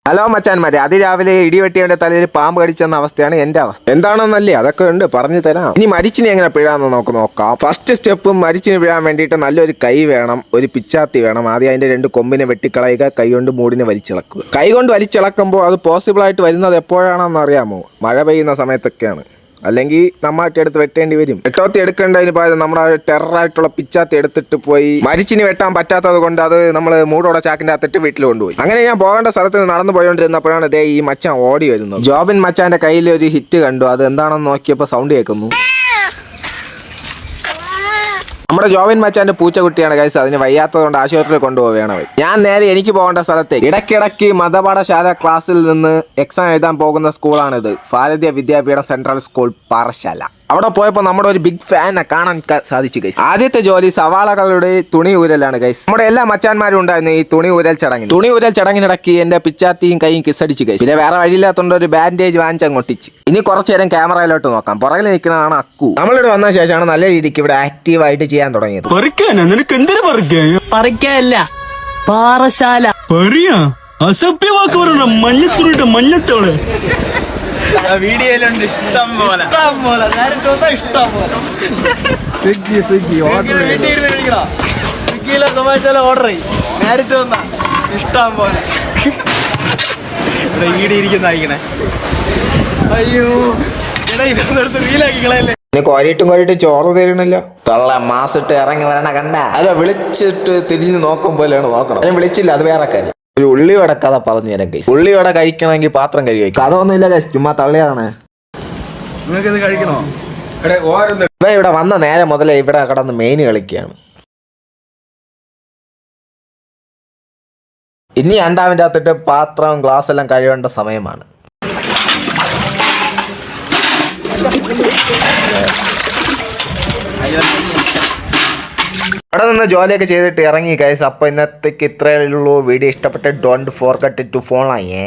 Hello മച്ചാന്മാരെ, അതിരാവിലെ ഇടിവെട്ടിയവന്റെ തലയിൽ പാമ്പ് കടിച്ചെന്ന അവസ്ഥയാണ് എന്റെ അവസ്ഥ. എന്താണെന്നല്ലേ അതൊക്കെ ഉണ്ട്, പറഞ്ഞു തരാം. ഇനി മരിച്ചിനെ എങ്ങനെ പിഴാന്ന് നോക്കാം. ഫസ്റ്റ് സ്റ്റെപ്പ്, മരിച്ചിന് പിഴാൻ വേണ്ടിയിട്ട് നല്ലൊരു കൈ വേണം, ഒരു പിച്ചാത്തി വേണം. ആദ്യം അതിന്റെ 2 കൊമ്പിനെ വെട്ടിക്കളയുക, കൈ കൊണ്ട് മൂടിനെ വലിച്ചിളക്കുക. കൈ കൊണ്ട് വലിച്ചിളക്കുമ്പോൾ അത് പോസിബിൾ ആയിട്ട് വരുന്നത് എപ്പോഴാണെന്ന് അറിയാമോ? മഴ പെയ്യുന്ന സമയത്തൊക്കെയാണ്. അല്ലെങ്കിൽ നമ്മായിട്ട് എടുത്ത് വെട്ടേണ്ടി വരും. വെട്ടോത്തി എടുക്കേണ്ടതിന് പകരം നമ്മുടെ ടെററായിട്ടുള്ള പിച്ചാത്തി എടുത്തിട്ട് പോയി മരിച്ചിന് വെട്ടാൻ പറ്റാത്തത് കൊണ്ട് അത് നമ്മൾ മൂടോടെ ചാക്കിന്റെ അകത്തിട്ട് വീട്ടിൽ കൊണ്ടുപോയി. അങ്ങനെ ഞാൻ പോകേണ്ട സ്ഥലത്ത് നടന്നു പോയോണ്ടിരുന്നപ്പോഴാണ് ദേ ഈ മച്ചാൻ ഓടി വരുന്നത്. ജോബിൻ മച്ചാന്റെ കയ്യിൽ ഒരു ഹിറ്റ് കണ്ടു. അത് എന്താണെന്ന് നോക്കിയപ്പോൾ സൗണ്ട് കേൾക്കുന്നു. നമ്മുടെ ജോബിൻ മച്ചാന്റെ പൂച്ചക്കുട്ടിയാണ് ഗൈസ്. അതിന് വയ്യാത്തതുകൊണ്ട് ആശുപത്രിയിൽ കൊണ്ടുപോവുകയാണ്. ഞാൻ നേരെ എനിക്ക് പോകേണ്ട സ്ഥലത്തേക്ക്. ഇടയ്ക്കിടയ്ക്ക് മതപാഠശാല ക്ലാസ്സിൽ നിന്ന് എക്സാം എഴുതാൻ പോകുന്ന സ്കൂളാണിത്. ഭാരതീയ വിദ്യാപീഠ സെൻട്രൽ സ്കൂൾ പാറശാല. അവിടെ പോയപ്പോൾ നമ്മുടെ ഒരു ബിഗ് ഫാനെ കാണാൻ സാധിച്ചു ഗൈസ്. ആദ്യത്തെ ജോലി സവാളകളുടെ തുണി ഊരലാണ് ഗൈസ്. നമ്മുടെ എല്ലാ മച്ചാന്മാരും ഉണ്ടായിരുന്നു ഈ തുണി ഊരൽ ചടങ്ങിൽ. തുണി ഊരൽ ചടങ്ങിനിടയ്ക്ക് എന്റെ പിച്ചാത്തിയും കൈയും കിസ്സടിച്ചു ഗൈസ്. പിന്നെ വേറെ വഴിയില്ലാത്തതുകൊണ്ട് ഒരു ബാൻഡേജ് വാങ്ങിച്ചങ്ങൊട്ടിച്ച്. ഇനി കുറച്ചു നേരം ക്യാമറയിലോട്ട് നോക്കാം. പുറകിൽ നിൽക്കുന്നതാണ് അക്കു. നമ്മളിവിടെ വന്ന ശേഷമാണ് നല്ല രീതിക്ക് ഇവിടെ ആക്റ്റീവായിട്ട് ചെയ്യാൻ തുടങ്ങിയത്. പാറശാല അസഭ്യവാക്ക് പറയണം. മഞ്ഞത്തോടെ വീഡിയോയിലുണ്ട് ഇഷ്ടം പോലെ സ്വിഗ്ഗിയിലോ സൊമാറ്റോയിലോ ഓർഡർ ചെയ്യും. നേരിട്ട് വന്നാ ഇഷ്ടം പോലെ ഇരിക്കുന്ന അയക്കണേ. അയ്യോ എടാ, ഇതൊന്നെടുത്ത് വീലാക്കിക്കളയല്ലേ. കോരിട്ടും ചോറ് തരണല്ലോ. തൊള്ള മാസിട്ട് ഇറങ്ങി വരണ കണ്ട. അല്ല, വിളിച്ചിട്ട് തിരിഞ്ഞ് നോക്കും പോലെയാണ് നോക്കണം. ഞാൻ വിളിച്ചില്ല, അത് വേറെ കാര്യം. ഒരു ഉള്ളിവട കഥ പറഞ്ഞു തരാം ഗൈസ്. ഉള്ളിവട കഴിക്കണമെങ്കിൽ പാത്രം കഴുകി. കഥ ഒന്നുമില്ല ഗൈസ്, ചുമ്മാ തള്ളിയാണ്. നിങ്ങൾക്കിത് കഴിക്കണോ? ഇവിടെ വന്ന നേരെ മുതലേ ഇവിടെ കിടന്ന് മെയിൻ കളിക്കുകയാണ്. ഇനി അണ്ടാവിൻ്റെ അകത്തിട്ട് പാത്രം ഗ്ലാസ് എല്ലാം കഴുകേണ്ട സമയമാണ്. അവിടെ നിന്ന് ജോലിയൊക്കെ ചെയ്തിട്ട് ഇറങ്ങി ഗൈസ്. അപ്പോൾ ഇന്നത്തേക്ക് ഇത്രയേ ഉള്ളൂ. വീഡിയോ ഇഷ്ടപ്പെട്ട് ഡോണ്ട് ഫോർഗെറ്റ് ടു ഫോളോ ചെയ്യേ.